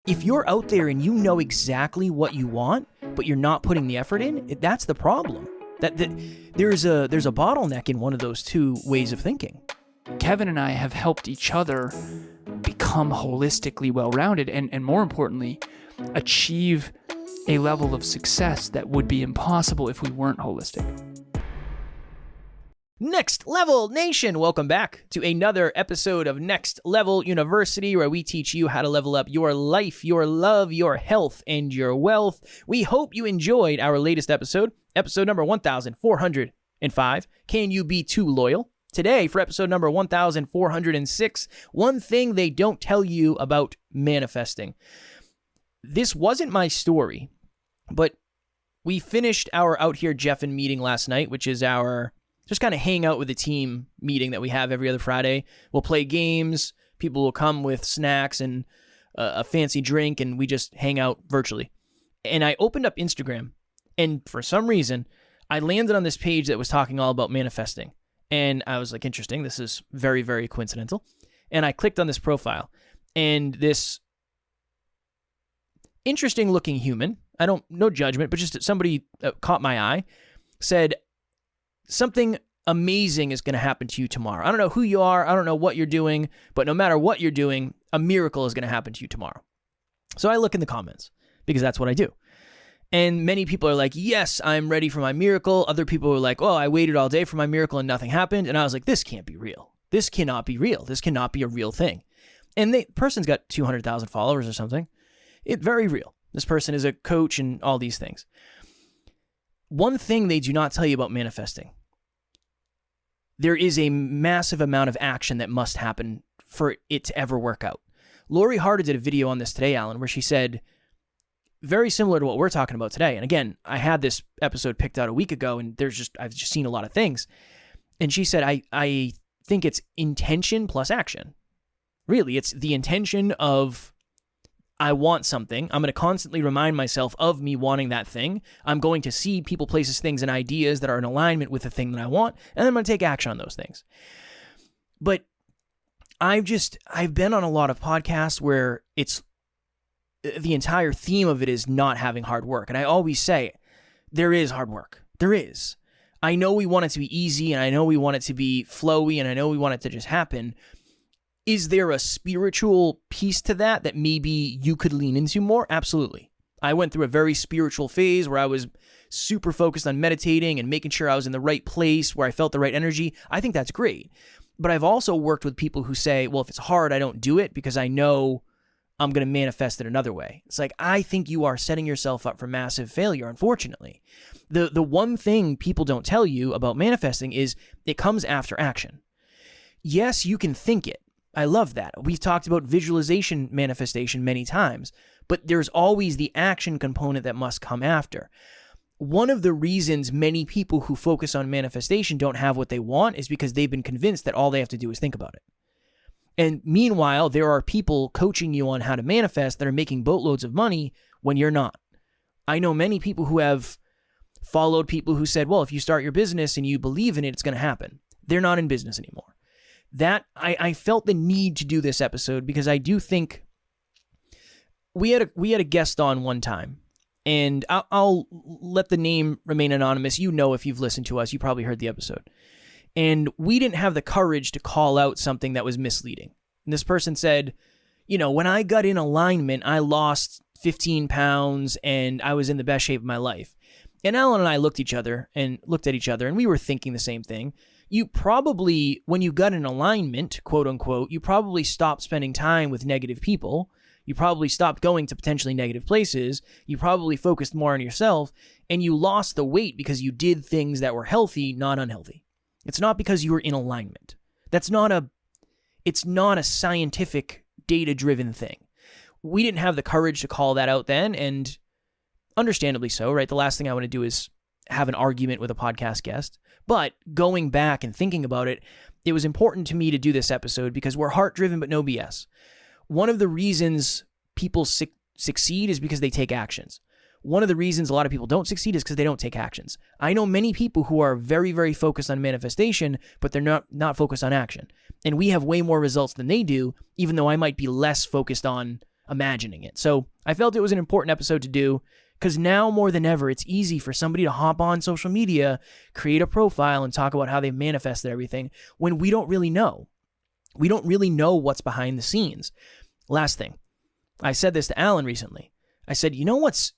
If you're out there and you know exactly what you want, but you're not putting the effort in, that's the problem. That there's a bottleneck in one of those two ways of thinking. Kevin and I have helped each other become holistically well-rounded and more importantly, achieve a level of success that would be impossible if we weren't holistic. Next Level Nation, welcome back to another episode of Next Level University, where we teach you how to level up your life, your love, your health, and your wealth. We hope you enjoyed our latest episode number 1405, Can You Be Too Loyal? Today, for episode number 1406, one thing they don't tell you about manifesting. This wasn't my story, but we finished our Out Here Jeffin meeting last night, which is our just kind of hang out with the team meeting that we have every other Friday. We'll play games. People will come with snacks and a fancy drink, and we just hang out virtually. And I opened up Instagram, and for some reason, I landed on this page that was talking all about manifesting. And I was like, interesting. This is very, very coincidental. And I clicked on this profile, and this interesting looking human, no judgment, but just somebody caught my eye, said, something amazing is going to happen to you tomorrow. I don't know who you are. I don't know what you're doing, but no matter what you're doing, a miracle is going to happen to you tomorrow. So I look in the comments because that's what I do. And many people are like, yes, I'm ready for my miracle. Other people are like, oh, I waited all day for my miracle and nothing happened. And I was like, this can't be real. This cannot be real. This cannot be a real thing. And the person's got 200,000 followers or something. It's very real. This person is a coach and all these things. One thing they do not tell you about manifesting: there is a massive amount of action that must happen for it to ever work out. Lori Harder did a video on this today, Alan, where she said, very similar to what we're talking about today. And again, I had this episode picked out a week ago, and I've just seen a lot of things. And she said, I think it's intention plus action. Really, it's the intention of, I want something. I'm going to constantly remind myself of me wanting that thing. I'm going to see people, places, things, and ideas that are in alignment with the thing that I want, and then I'm going to take action on those things. But I've been on a lot of podcasts where it's the entire theme of it is not having hard work. And I always say, there is hard work. There is. I know we want it to be easy, and I know we want it to be flowy, and I know we want it to just happen. Is there a spiritual piece to that maybe you could lean into more? Absolutely. I went through a very spiritual phase where I was super focused on meditating and making sure I was in the right place, where I felt the right energy. I think that's great. But I've also worked with people who say, well, if it's hard, I don't do it because I know I'm going to manifest it another way. It's like, I think you are setting yourself up for massive failure, unfortunately. The one thing people don't tell you about manifesting is it comes after action. Yes, you can think it. I love that. We've talked about visualization manifestation many times, but there's always the action component that must come after. One of the reasons many people who focus on manifestation don't have what they want is because they've been convinced that all they have to do is think about it. And meanwhile, there are people coaching you on how to manifest that are making boatloads of money when you're not. I know many people who have followed people who said, well, if you start your business and you believe in it, it's going to happen. They're not in business anymore. That I felt the need to do this episode because I do think we had a guest on one time, and I'll let the name remain anonymous. You know, if you've listened to us, you probably heard the episode. And we didn't have the courage to call out something that was misleading. And this person said, when I got in alignment, I lost 15 pounds and I was in the best shape of my life. And Alan and I looked at each other and we were thinking the same thing. You probably, when you got in alignment, quote unquote, you probably stopped spending time with negative people. You probably stopped going to potentially negative places. You probably focused more on yourself, and you lost the weight because you did things that were healthy, not unhealthy. It's not because you were in alignment. It's not a scientific, data-driven thing. We didn't have the courage to call that out then, and understandably so, right? The last thing I want to do is have an argument with a podcast guest. But going back and thinking about it, it was important to me to do this episode because we're heart-driven but no BS. One of the reasons people succeed is because they take actions. One of the reasons a lot of people don't succeed is because they don't take actions. I know many people who are very, very focused on manifestation, but they're not focused on action. And we have way more results than they do, even though I might be less focused on imagining it. So I felt it was an important episode to do because now more than ever, it's easy for somebody to hop on social media, create a profile, and talk about how they've manifested everything when we don't really know. We don't really know what's behind the scenes. Last thing, I said this to Alan recently. I said, you know what's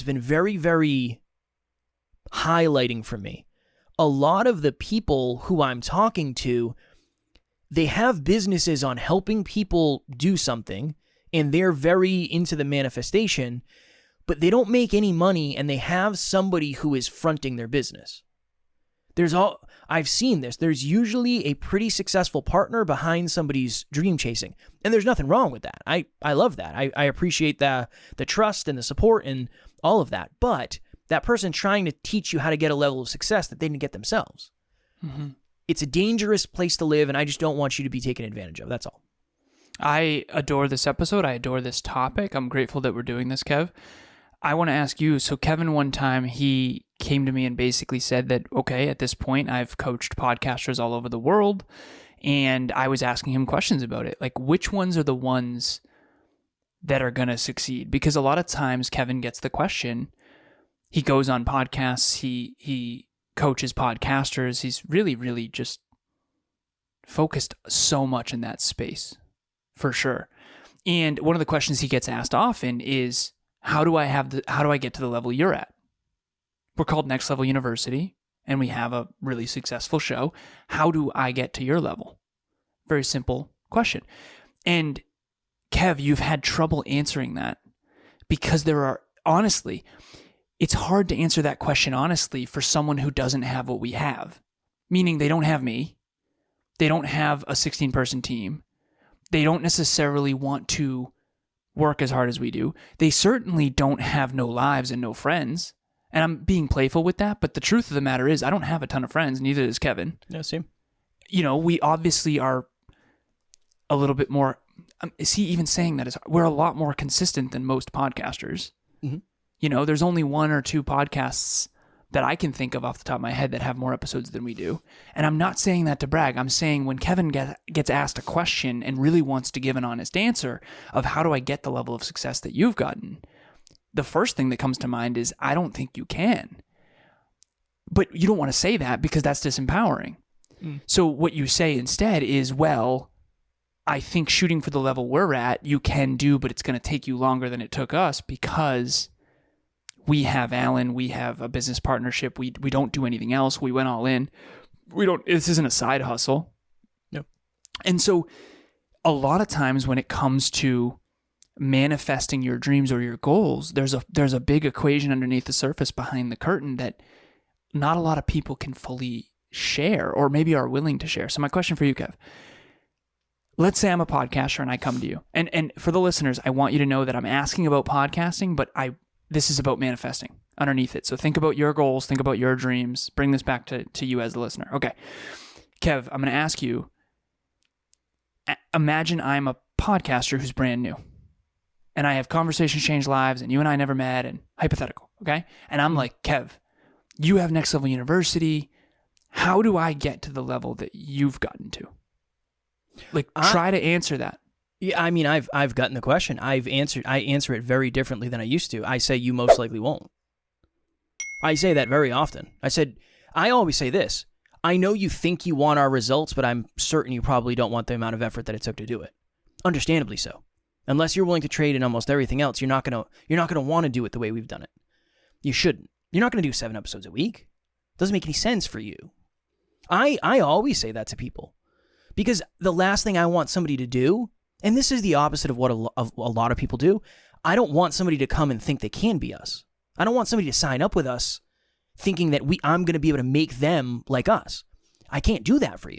been very, very highlighting for me? A lot of the people who I'm talking to, they have businesses on helping people do something, and they're very into the manifestation, but they don't make any money, and they have somebody who is fronting their business. I've seen this. There's usually a pretty successful partner behind somebody's dream chasing, and there's nothing wrong with that. I love that. I appreciate the trust and the support and all of that, but that person trying to teach you how to get a level of success that they didn't get themselves. Mm-hmm. It's a dangerous place to live, and I just don't want you to be taken advantage of. That's all. I adore this episode. I adore this topic. I'm grateful that we're doing this, Kev. I want to ask you, so Kevin one time, he came to me and basically said that, okay, at this point, I've coached podcasters all over the world, and I was asking him questions about it. Like, which ones are the ones that are going to succeed? Because a lot of times Kevin gets the question, he goes on podcasts, he coaches podcasters, he's really, really just focused so much in that space, for sure. And one of the questions he gets asked often is, how do I get to the level you're at? We're called Next Level University, and we have a really successful show. How do I get to your level? Very simple question. And Kev, you've had trouble answering that because honestly, it's hard to answer that question honestly for someone who doesn't have what we have. Meaning they don't have me. They don't have a 16-person team. They don't necessarily want to work as hard as we do. They certainly don't have no lives and no friends. And I'm being playful with that, but the truth of the matter is I don't have a ton of friends, neither does Kevin. Yeah, same. You know, we obviously are a little bit more, is he even saying that? We're a lot more consistent than most podcasters. Mm-hmm. You know, there's only one or two podcasts that I can think of off the top of my head that have more episodes than we do. And I'm not saying that to brag. I'm saying when Kevin gets asked a question and really wants to give an honest answer of how do I get the level of success that you've gotten, the first thing that comes to mind is, I don't think you can. But you don't want to say that because that's disempowering. Mm. So what you say instead is, well, I think shooting for the level we're at, you can do, but it's going to take you longer than it took us because we have Alan, we have a business partnership, we don't do anything else, we went all in. This isn't a side hustle. No. And so a lot of times when it comes to manifesting your dreams or your goals, there's a big equation underneath the surface behind the curtain that not a lot of people can fully share or maybe are willing to share. So my question for you, Kev, let's say I'm a podcaster and I come to you. And for the listeners, I want you to know that I'm asking about podcasting, but this is about manifesting underneath it. So think about your goals, think about your dreams, bring this back to you as the listener. Okay. Kev, I'm going to ask you, imagine I'm a podcaster who's brand new. And I have Conversations Change Lives, and you and I never met, and hypothetical, okay? And I'm like, Kev, you have Next Level University. How do I get to the level that you've gotten to? Like, try to answer that. Yeah, I mean, I've gotten the question. I answer it very differently than I used to. I say you most likely won't. I say that very often. I always say this. I know you think you want our results, but I'm certain you probably don't want the amount of effort that it took to do it. Understandably so. Unless you're willing to trade in almost everything else, you're not gonna want to do it the way we've done it. You shouldn't. You're not gonna do 7 episodes a week. Doesn't make any sense for you. I always say that to people because the last thing I want somebody to do, and this is the opposite of what a lot of people do, I don't want somebody to come and think they can be us. I don't want somebody to sign up with us thinking that I'm going to be able to make them like us. I can't do that for you.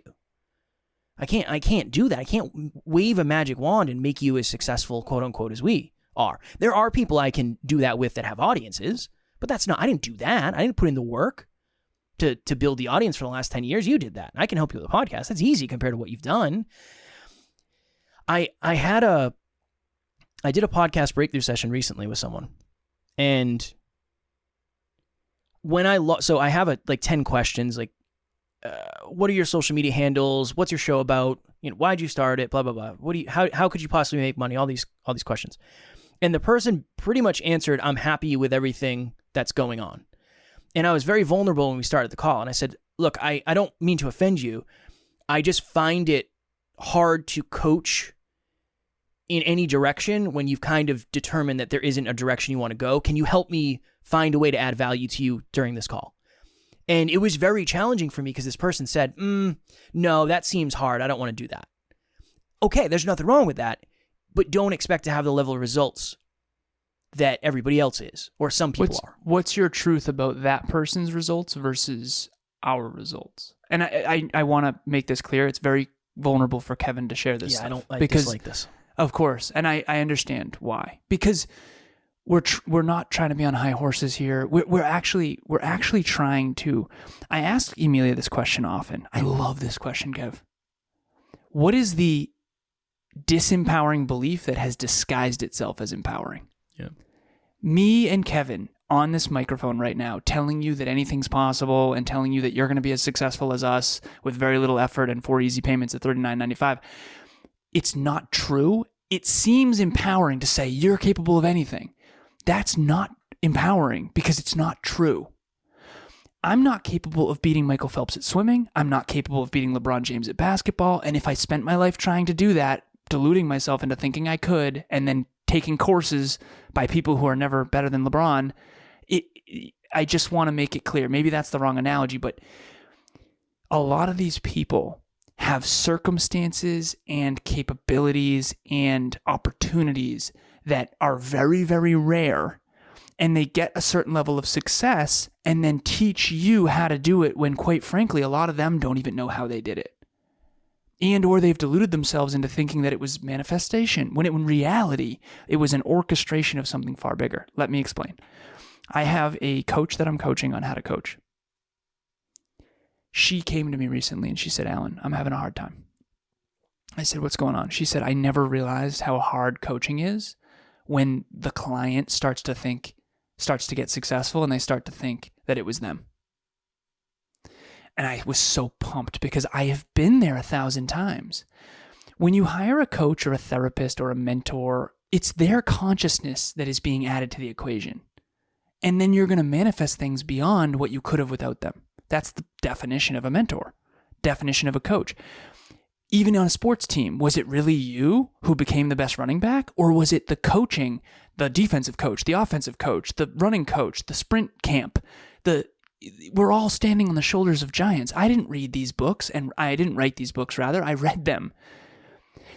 I can't do that. I can't wave a magic wand and make you as successful, quote unquote, as we are. There are people I can do that with that have audiences, but I didn't do that. I didn't put in the work to build the audience for the last 10 years. You did that. I can help you with a podcast. That's easy compared to what you've done. I did a podcast breakthrough session recently with someone, and when so I have 10 questions, what are your social media handles? What's your show about? Why'd you start it? Blah, blah, blah. How could you possibly make money? All these questions. And the person pretty much answered, I'm happy with everything that's going on. And I was very vulnerable when we started the call. And I said, look, I don't mean to offend you. I just find it hard to coach in any direction when you've kind of determined that there isn't a direction you want to go. Can you help me find a way to add value to you during this call? And it was very challenging for me because this person said, no, that seems hard. I don't want to do that. Okay, there's nothing wrong with that, but don't expect to have the level of results that everybody else is, or some people are. What's your truth about that person's results versus our results? And I want to make this clear. It's very vulnerable for Kevin to share this stuff. I dislike this. Of course, and I understand why. Because we're not trying to be on high horses here. We're actually trying to. I ask Emilia this question often. I love this question, Kev. What is the disempowering belief that has disguised itself as empowering? Yeah. Me and Kevin on this microphone right now telling you that anything's possible and telling you that you're going to be as successful as us with very little effort and 4 easy payments at $39.95. It's not true. It seems empowering to say you're capable of anything. That's not empowering because it's not true. I'm not capable of beating Michael Phelps at swimming. I'm not capable of beating LeBron James at basketball. And if I spent my life trying to do that, deluding myself into thinking I could, and then taking courses by people who are never better than LeBron, I just want to make it clear. Maybe that's the wrong analogy, but a lot of these people have circumstances and capabilities and opportunities that are very, very rare, and they get a certain level of success and then teach you how to do it when, quite frankly, a lot of them don't even know how they did it. And or they've deluded themselves into thinking that it was manifestation, when in reality, it was an orchestration of something far bigger. Let me explain. I have a coach that I'm coaching on how to coach. She came to me recently and she said, Alan, I'm having a hard time. I said, what's going on? She said, I never realized how hard coaching is when the client starts to get successful and they start to think that it was them. And I was so pumped because I have been there 1,000 times. When you hire a coach or a therapist or a mentor, it's their consciousness that is being added to the equation. And then you're going to manifest things beyond what you could have without them. That's the definition of a mentor, definition of a coach. Even on a sports team, was it really you who became the best running back? Or was it the coaching, the defensive coach, the offensive coach, the running coach, the sprint camp? We're all standing on the shoulders of giants. I didn't read these books, and I didn't write these books, rather. I read them.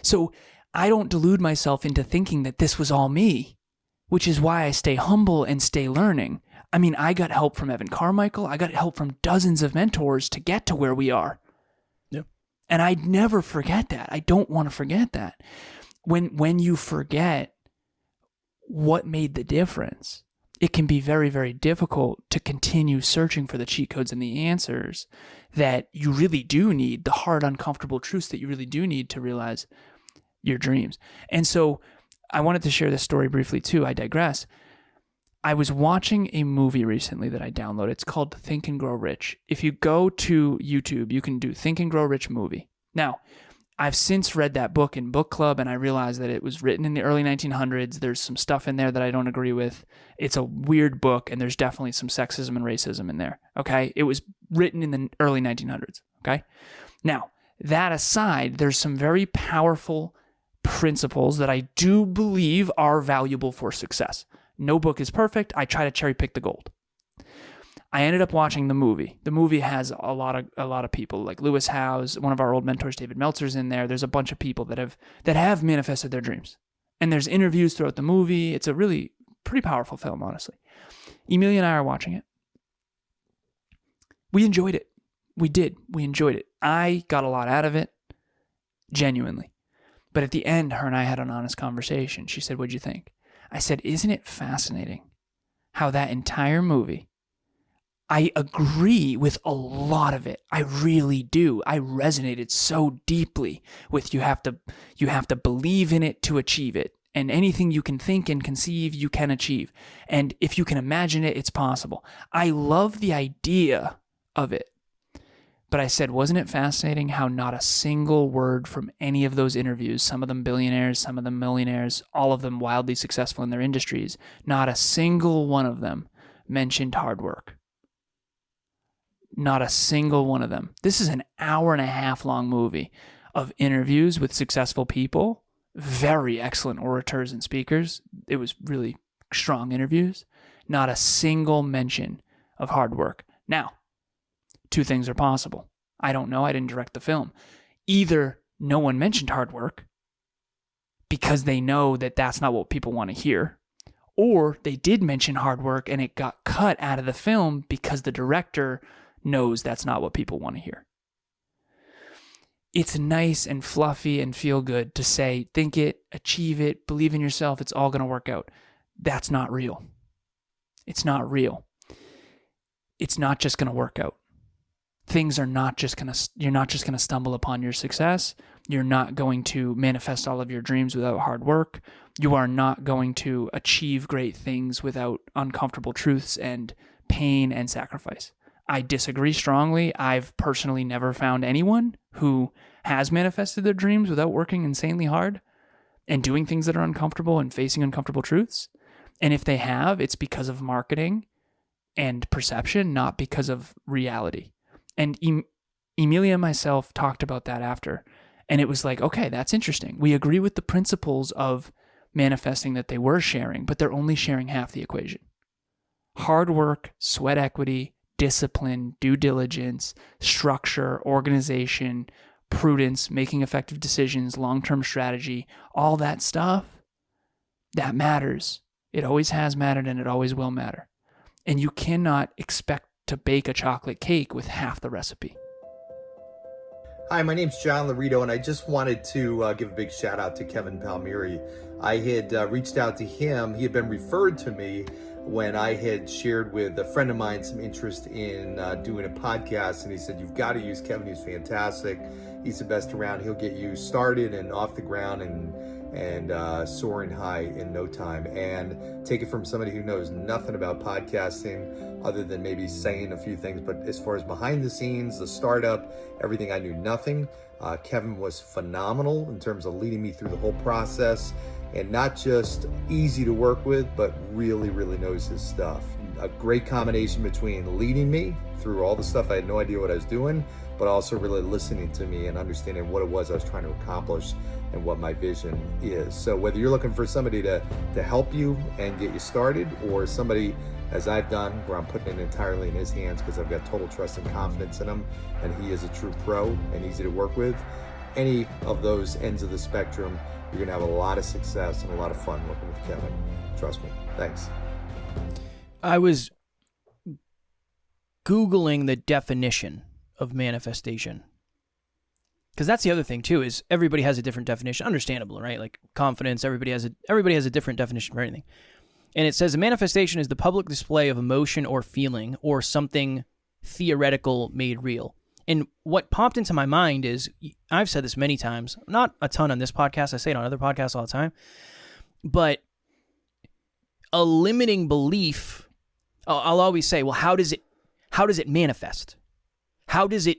So I don't delude myself into thinking that this was all me, which is why I stay humble and stay learning. I mean, I got help from Evan Carmichael. I got help from dozens of mentors to get to where we are. Yeah. And I'd never forget that. I don't want to forget that. When you forget what made the difference, it can be very, very difficult to continue searching for the cheat codes and the answers that you really do need, the hard, uncomfortable truths that you really do need to realize your dreams. And so I wanted to share this story briefly too. I digress. I was watching a movie recently that I downloaded. It's called Think and Grow Rich. If you go to YouTube, you can do Think and Grow Rich movie. Now, I've since read that book in book club, and I realized that it was written in the early 1900s. There's some stuff in there that I don't agree with. It's a weird book, and there's definitely some sexism and racism in there, okay? It was written in the early 1900s, okay? Now, that aside, there's some very powerful principles that I do believe are valuable for success. No book is perfect. I try to cherry pick the gold. I ended up watching the movie. The movie has a lot of people like Lewis Howes, one of our old mentors, David Meltzer's in there. There's a bunch of people that have manifested their dreams. And there's interviews throughout the movie. It's a really pretty powerful film, honestly. Emilia and I are watching it. We enjoyed it. We did. We enjoyed it. I got a lot out of it, genuinely. But at the end, her and I had an honest conversation. She said, "What'd you think?" I said, "Isn't it fascinating how that entire movie, I agree with a lot of it. I really do. I resonated so deeply with you have to believe in it to achieve it. And anything you can think and conceive, you can achieve. And if you can imagine it, it's possible." I love the idea of it. But I said, wasn't it fascinating how not a single word from any of those interviews, some of them billionaires, some of them millionaires, all of them wildly successful in their industries, not a single one of them mentioned hard work. Not a single one of them. This is an 1.5 hour long movie of interviews with successful people, very excellent orators and speakers. It was really strong interviews. Not a single mention of hard work. Now, 2 things are possible. I don't know. I didn't direct the film. Either no one mentioned hard work because they know that that's not what people want to hear, or they did mention hard work and it got cut out of the film because the director knows that's not what people want to hear. It's nice and fluffy and feel good to say, think it, achieve it, believe in yourself, it's all going to work out. That's not real. It's not real. It's not just going to work out. Things are not just going to, you're not just going to stumble upon your success. You're not going to manifest all of your dreams without hard work. You are not going to achieve great things without uncomfortable truths and pain and sacrifice. I disagree strongly. I've personally never found anyone who has manifested their dreams without working insanely hard and doing things that are uncomfortable and facing uncomfortable truths. And if they have, it's because of marketing and perception, not because of reality. And Emilia and myself talked about that after. And it was like, okay, that's interesting. We agree with the principles of manifesting that they were sharing, but they're only sharing half the equation. Hard work, sweat equity, discipline, due diligence, structure, organization, prudence, making effective decisions, long-term strategy, all that stuff, that matters. It always has mattered and it always will matter. And you cannot expect to bake a chocolate cake with half the recipe. Hi, my name's John Laredo, and I just wanted to give a big shout out to Kevin Palmieri. I had reached out to him. He had been referred to me when I had shared with a friend of mine some interest in doing a podcast, and he said, you've got to use Kevin. He's fantastic. He's the best around. He'll get you started and off the ground and soaring high in no time. And take it from somebody who knows nothing about podcasting other than maybe saying a few things. But as far as behind the scenes, the startup, everything, I knew nothing. Kevin was phenomenal in terms of leading me through the whole process, and not just easy to work with, but really, really knows his stuff. A great combination between leading me through all the stuff I had no idea what I was doing, but also really listening to me and understanding what it was I was trying to accomplish and what my vision is. So whether you're looking for somebody to help you and get you started, or somebody, as I've done, where I'm putting it entirely in his hands because I've got total trust and confidence in him, and he is a true pro and easy to work with, any of those ends of the spectrum, you're gonna have a lot of success and a lot of fun working with Kevin. Trust me. Thanks. I was Googling the definition of manifestation, because that's the other thing too, is everybody has a different definition. Understandable, right? Like confidence, everybody has a different definition for anything. And it says a manifestation is the public display of emotion or feeling or something theoretical made real. And what popped into my mind is, I've said this many times, not a ton on this podcast, I say it on other podcasts all the time, but a limiting belief, I'll always say, well, how does it manifest? How does it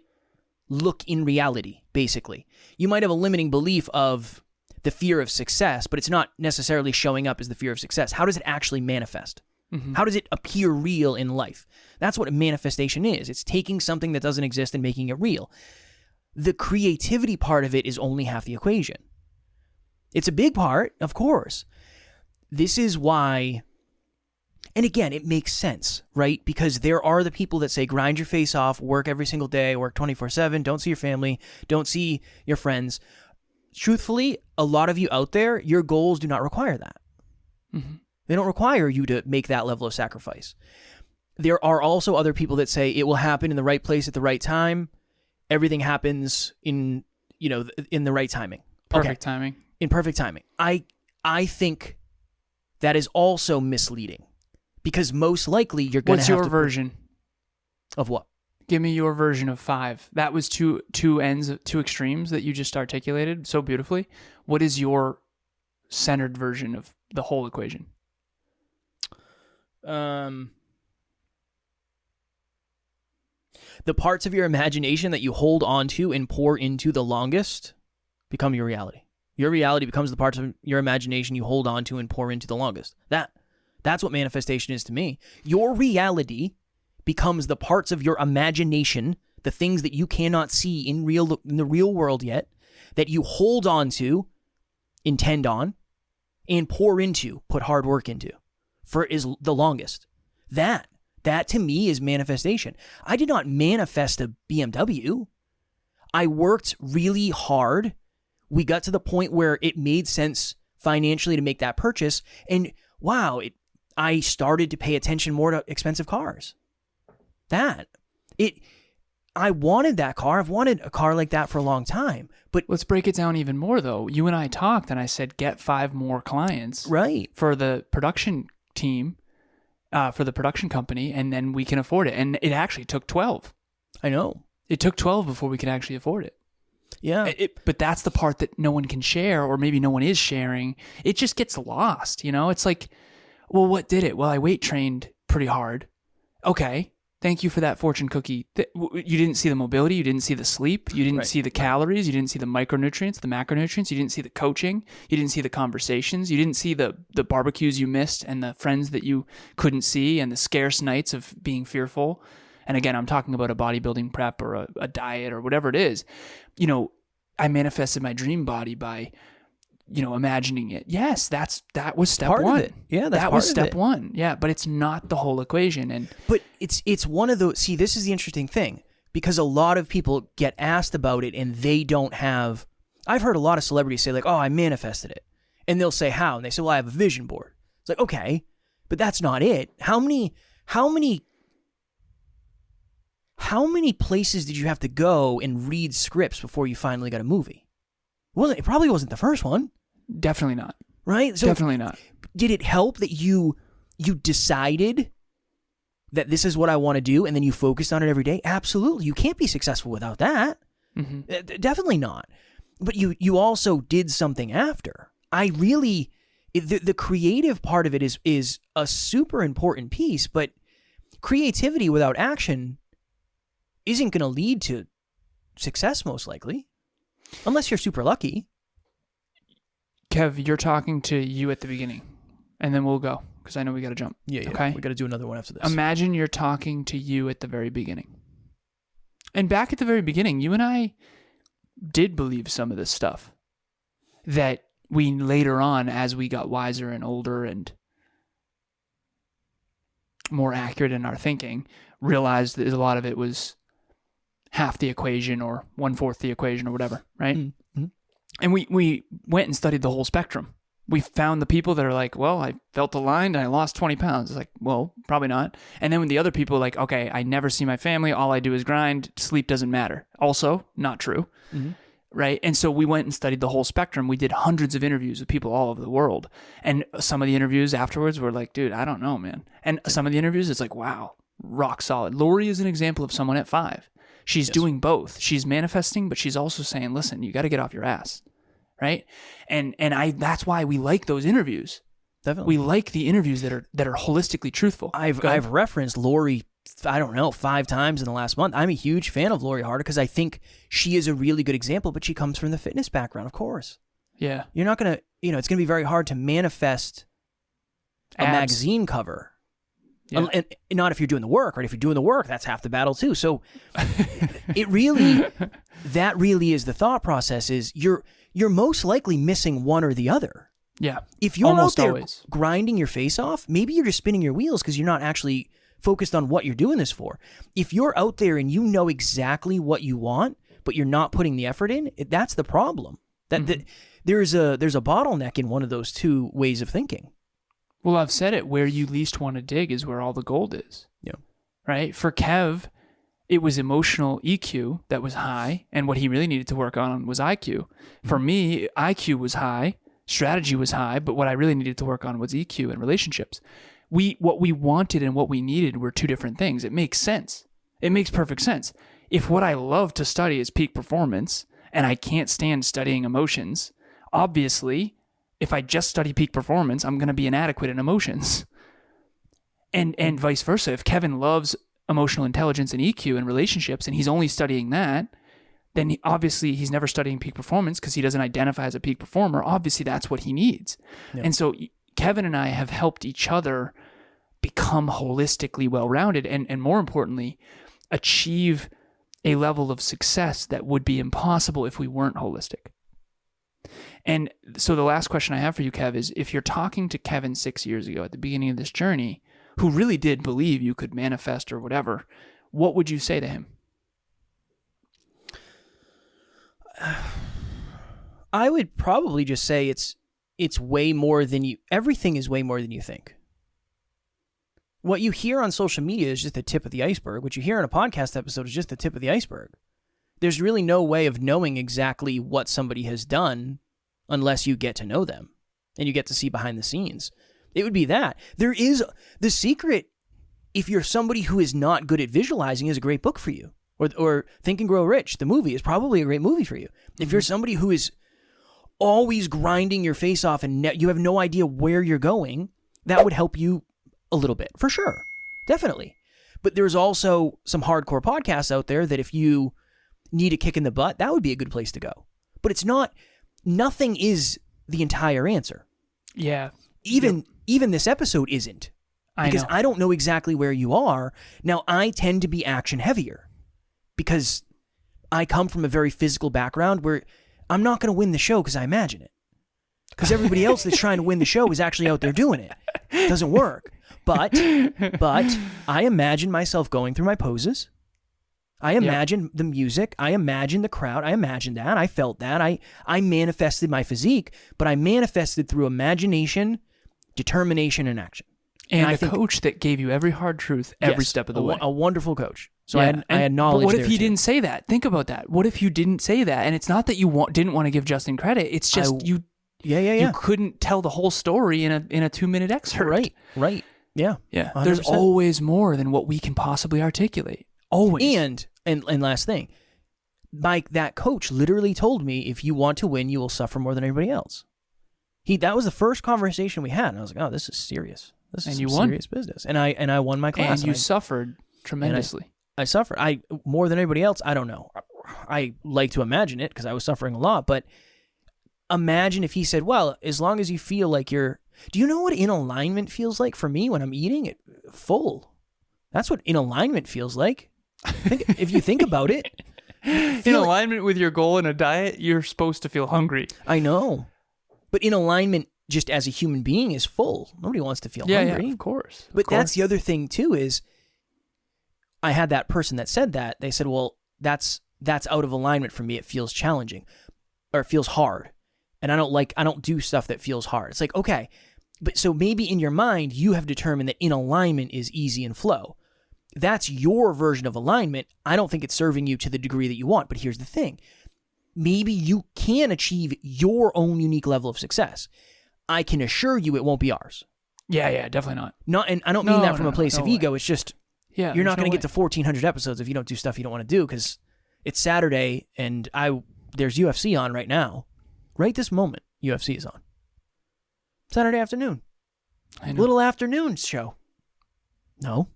look in reality, basically? You might have a limiting belief of the fear of success, but it's not necessarily showing up as the fear of success. How does it actually manifest? Mm-hmm. How does it appear real in life? That's what a manifestation is. It's taking something that doesn't exist and making it real. The creativity part of it is only half the equation. It's a big part, of course. This is why, and again, it makes sense, right? Because there are the people that say, grind your face off, work every single day, work 24/7, don't see your family, don't see your friends. Truthfully, a lot of you out there, your goals do not require that. Mm-hmm. They don't require you to make that level of sacrifice. There are also other people that say it will happen in the right place at the right time. Everything happens in the right timing. Perfect timing. In perfect timing. I think that is also misleading, because most likely you're going to have to... What's your version? Of what? Give me your version of 5. That was two extremes that you just articulated so beautifully. What is your centered version of the whole equation? The parts of your imagination that you hold on to and pour into the longest become your reality. Your reality becomes the parts of your imagination you hold on to and pour into the longest. That's what manifestation is to me. Your reality becomes the parts of your imagination, the things that you cannot see in the real world yet, that you hold on to, intend on, and pour into, put hard work into, for is the longest. That to me is manifestation. I did not manifest a BMW. I worked really hard. We got to the point where it made sense financially to make that purchase, and wow, I started to pay attention more to expensive cars. I wanted that car. I've wanted a car like that for a long time. But let's break it down even more, though. You and I talked, and I said, get 5 more clients for the production team, for the production company, and then we can afford it. And it actually took 12. I know. It took 12 before we could actually afford it. Yeah. But that's the part that no one can share, or maybe no one is sharing. It just gets lost, It's like, well, what did it? Well, I weight trained pretty hard. Okay. Thank you for that fortune cookie. You didn't see the mobility. You didn't see the sleep. You didn't see the calories. You didn't see the micronutrients, the macronutrients. You didn't see the coaching. You didn't see the conversations. You didn't see the barbecues you missed and the friends that you couldn't see and the scarce nights of being fearful. And again, I'm talking about a bodybuilding prep or a diet or whatever it is. I manifested my dream body by imagining it. Yes, that was step part one. Of it. Yeah, that was step one. Yeah, but it's not the whole equation. But it's one of those. See, this is the interesting thing, because a lot of people get asked about it and they don't have. I've heard a lot of celebrities say like, "Oh, I manifested it," and they'll say how, and they say, "Well, I have a vision board." It's like, okay, but that's not it. How many places did you have to go and read scripts before you finally got a movie? It probably wasn't the first one. Definitely not. Right? So definitely not. Did it help that you decided that this is what I want to do and then you focused on it every day? Absolutely. You can't be successful without that. Mm-hmm. Definitely not. But you also did something after. The creative part of it is a super important piece, but creativity without action isn't going to lead to success most likely. Unless you're super lucky. Kev, you're talking to you at the beginning, and then we'll go, because I know we got to jump. Yeah. Okay? We got to do another one after this. Imagine you're talking to you at the very beginning. And back at the very beginning, you and I did believe some of this stuff that we later on, as we got wiser and older and more accurate in our thinking, realized that a lot of it was half the equation or 1/4 the equation or whatever, right? Mm-hmm. And we went and studied the whole spectrum. We found the people that are like, well, I felt aligned and I lost 20 pounds. It's like, well, probably not. And then when the other people are like, okay, I never see my family. All I do is grind. Sleep doesn't matter. Also, not true, right? And so we went and studied the whole spectrum. We did hundreds of interviews with people all over the world. And some of the interviews afterwards were like, dude, I don't know, man. And some of the interviews, it's like, wow, rock solid. Lori is an example of someone at 5. She's doing both. She's manifesting, but she's also saying, listen, you got to get off your ass, right? And that's why we like those interviews. Definitely. We like the interviews that are holistically truthful. I've referenced Lori, I don't know, 5 times in the last month. I'm a huge fan of Lori Harder because I think she is a really good example, but she comes from the fitness background, of course. Yeah. You're not going to, it's going to be very hard to manifest a magazine cover. Yeah. And not if you're doing the work, right? If you're doing the work, that's half the battle too. So that really is the thought process is you're most likely missing one or the other. Yeah. If you're almost out there always grinding your face off, maybe you're just spinning your wheels because you're not actually focused on what you're doing this for. If you're out there and you know exactly what you want, but you're not putting the effort in, that's the problem. There's a bottleneck in one of those two ways of thinking. Well, I've said it, where you least want to dig is where all the gold is. Yeah. Right? For Kev, it was emotional EQ that was high, and what he really needed to work on was IQ. For me, IQ was high, strategy was high, but what I really needed to work on was EQ and relationships. What we wanted and what we needed were two different things. It makes sense. It makes perfect sense. If what I love to study is peak performance, and I can't stand studying emotions, obviously, if I just study peak performance, I'm going to be inadequate in emotions. And vice versa. If Kevin loves emotional intelligence and EQ and relationships, and he's only studying that, then obviously he's never studying peak performance because he doesn't identify as a peak performer. Obviously, that's what he needs. Yeah. And so Kevin and I have helped each other become holistically well-rounded and more importantly, achieve a level of success that would be impossible if we weren't holistic. And so the last question I have for you, Kev, is if you're talking to Kevin 6 years ago at the beginning of this journey, who really did believe you could manifest or whatever, what would you say to him? I would probably just say it's way more than everything is way more than you think. What you hear on social media is just the tip of the iceberg. What you hear in a podcast episode is just the tip of the iceberg. There's really no way of knowing exactly what somebody has done unless you get to know them and you get to see behind the scenes. It would be that. There is The Secret, if you're somebody who is not good at visualizing, is a great book for you. Or Think and Grow Rich, the movie, is probably a great movie for you. If you're somebody who is always grinding your face off and you have no idea where you're going, that would help you a little bit, for sure. Definitely. But there's also some hardcore podcasts out there that if you need a kick in the butt, that would be a good place to go. But it's not, nothing is the entire answer. Yeah. Even this episode isn't. Because I don't know exactly where you are. Now, I tend to be action heavier because I come from a very physical background where I'm not going to win the show because I imagine it. Because everybody else that's trying to win the show is actually out there doing it. It doesn't work. But I imagine myself going through my poses. I imagine the music. I imagine the crowd. I imagine that. I felt that. I manifested my physique, but I manifested through imagination, determination, and action. And a coach that gave you every hard truth every step of the way. A wonderul coach. So I had knowledge. But what if he didn't say that? Think about that. What if you didn't say that? And it's not that you didn't want to give Justin credit. It's just you couldn't tell the whole story in a 2-minute excerpt. Right. Yeah. 100%. There's always more than what we can possibly articulate. Always. And last thing, Mike, that coach literally told me, if you want to win, you will suffer more than everybody else. That was the first conversation we had, and I was like, oh, this is serious. This is serious business. And I won my class. And you suffered tremendously. I suffered. More than everybody else, I don't know. I like to imagine it because I was suffering a lot, but imagine if he said, well, as long as you feel like you're... Do you know what in alignment feels like for me when I'm eating it full? That's what in alignment feels like. If you think about it. In alignment with your goal in a diet, you're supposed to feel hungry. I know. But in alignment, just as a human being, is full. Nobody wants to feel hungry. Yeah, of course. But that's the other thing, too, is I had that person that said that. They said, well, that's out of alignment for me. It feels challenging. Or it feels hard. And I don't do stuff that feels hard. It's like, okay. But so maybe in your mind, you have determined that in alignment is easy and flow. That's your version of alignment. I don't think it's serving you to the degree that you want. But here's the thing. Maybe you can achieve your own unique level of success. I can assure you it won't be ours. Yeah, definitely not. And I don't mean that from a place of ego. It's just, you're not going to get to 1,400 episodes if you don't do stuff you don't want to do, because it's Saturday and there's UFC on right now. Right this moment, UFC is on. Saturday afternoon. I know. Little afternoon show. No.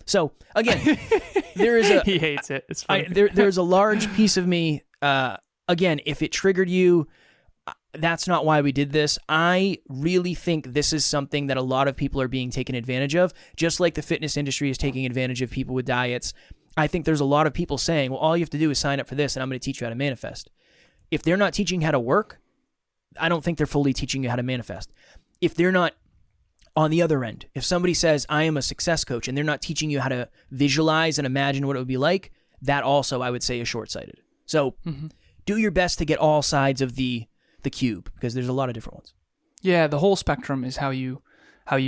So, again, there is a... He hates it. It's funny. There's a large piece of me, again, if it triggered you, that's not why we did this. I really think this is something that a lot of people are being taken advantage of, just like the fitness industry is taking advantage of people with diets. I think there's a lot of people saying, well, all you have to do is sign up for this and I'm going to teach you how to manifest. If they're not teaching how to work, I don't think they're fully teaching you how to manifest. If they're not on the other end, if somebody says, I am a success coach, and they're not teaching you how to visualize and imagine what it would be like, that also, I would say, is short-sighted. So do your best to get all sides of the cube, because there's a lot of different ones. Yeah, the whole spectrum is how you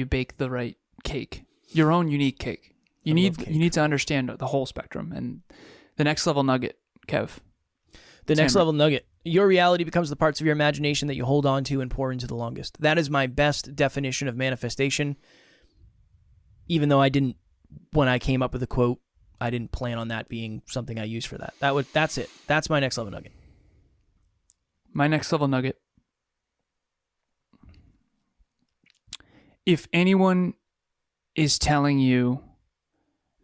bake the right cake, your own unique cake. You need to understand the whole spectrum. And the next level nugget, Kev. The next level nugget. Your reality becomes the parts of your imagination that you hold on to and pour into the longest. That is my best definition of manifestation. Even though when I came up with the quote, I didn't plan on that being something I use for that. That's it. That's my next level nugget. My next level nugget. If anyone is telling you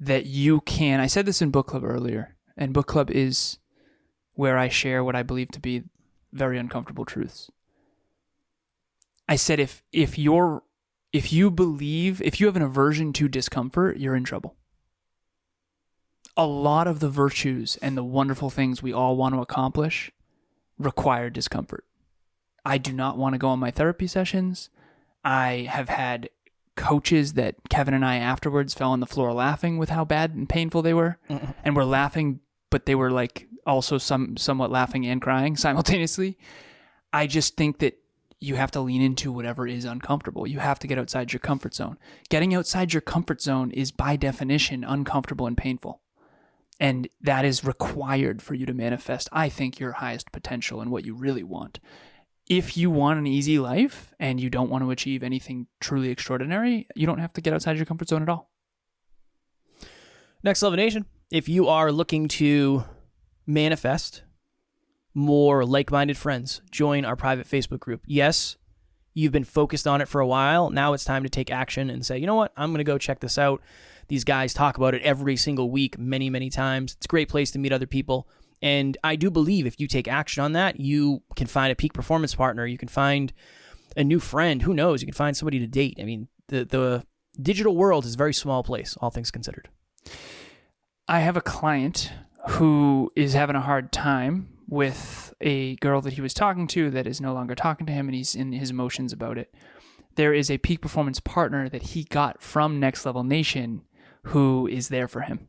that you can. I said this in book club earlier, and book club is where I share what I believe to be very uncomfortable truths. I said if you have an aversion to discomfort, you're in trouble. A lot of the virtues and the wonderful things we all want to accomplish require discomfort. I do not want to go on my therapy sessions. I have had coaches that Kevin and I afterwards fell on the floor laughing with how bad and painful they were. Mm-hmm. And we're laughing, but they were like also somewhat laughing and crying simultaneously. I just think that you have to lean into whatever is uncomfortable. You have to get outside your comfort zone. Getting outside your comfort zone is by definition uncomfortable and painful. And that is required for you to manifest, I think, your highest potential and what you really want. If you want an easy life and you don't want to achieve anything truly extraordinary, you don't have to get outside your comfort zone at all. Next Level Nation, if you are looking to manifest more like-minded friends, join our private Facebook group. Yes, you've been focused on it for a while. Now it's time to take action and say, you know what? I'm going to go check this out. These guys talk about it every single week, many, many times. It's a great place to meet other people. And I do believe if you take action on that, you can find a peak performance partner. You can find a new friend. Who knows? You can find somebody to date. I mean, the digital world is a very small place, all things considered. I have a client who is having a hard time with a girl that he was talking to that is no longer talking to him, and he's in his emotions about it. There is a peak performance partner that he got from Next Level Nation who is there for him.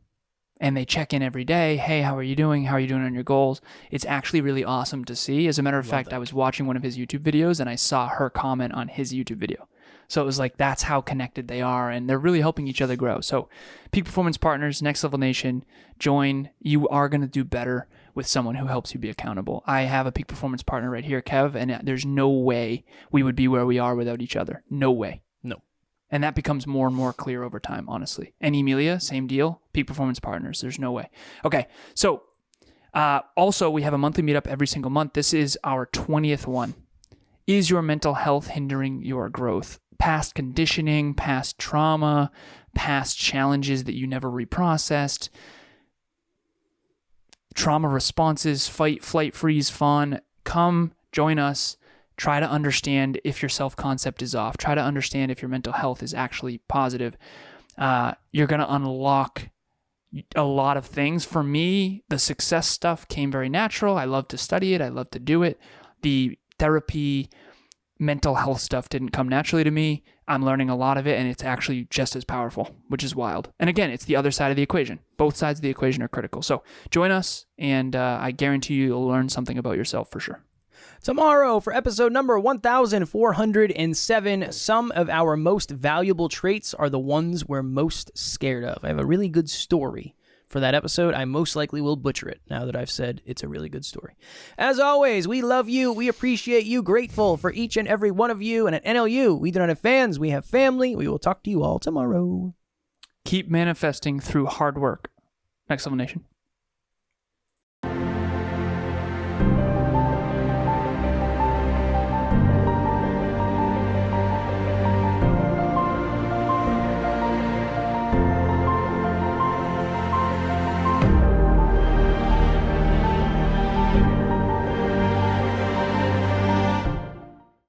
And they check in every day. Hey, how are you doing? How are you doing on your goals? It's actually really awesome to see. As a matter of fact, I was watching one of his YouTube videos and I saw her comment on his YouTube video. So it was like, that's how connected they are, and they're really helping each other grow. So Peak Performance Partners, Next Level Nation, join. You are going to do better with someone who helps you be accountable. I have a Peak Performance partner right here, Kev, and there's no way we would be where we are without each other. No way. No. And that becomes more and more clear over time, honestly. And Emilia, same deal. Peak Performance Partners. There's no way. Okay, so also we have a monthly meetup every single month. This is our 20th one. Is your mental health hindering your growth? Past conditioning, past trauma, past challenges that you never reprocessed, trauma responses, fight, flight, freeze, fawn. Come join us. Try to understand if your self-concept is off. Try to understand if your mental health is actually positive. You're going to unlock a lot of things. For me, the success stuff came very natural. I love to study it. I love to do it. The therapy, mental health stuff didn't come naturally to me. I'm learning a lot of it, and it's actually just as powerful, which is wild. And again, it's the other side of the equation. Both sides of the equation are critical. So join us, and I guarantee you'll learn something about yourself for sure. Tomorrow, for episode number 1407, some of our most valuable traits are the ones we're most scared of. I have a really good story for that episode. I most likely will butcher it now that I've said it's a really good story. As always, we love you. We appreciate you. Grateful for each and every one of you. And at NLU, we do not have fans. We have family. We will talk to you all tomorrow. Keep manifesting through hard work. Next Level Nation.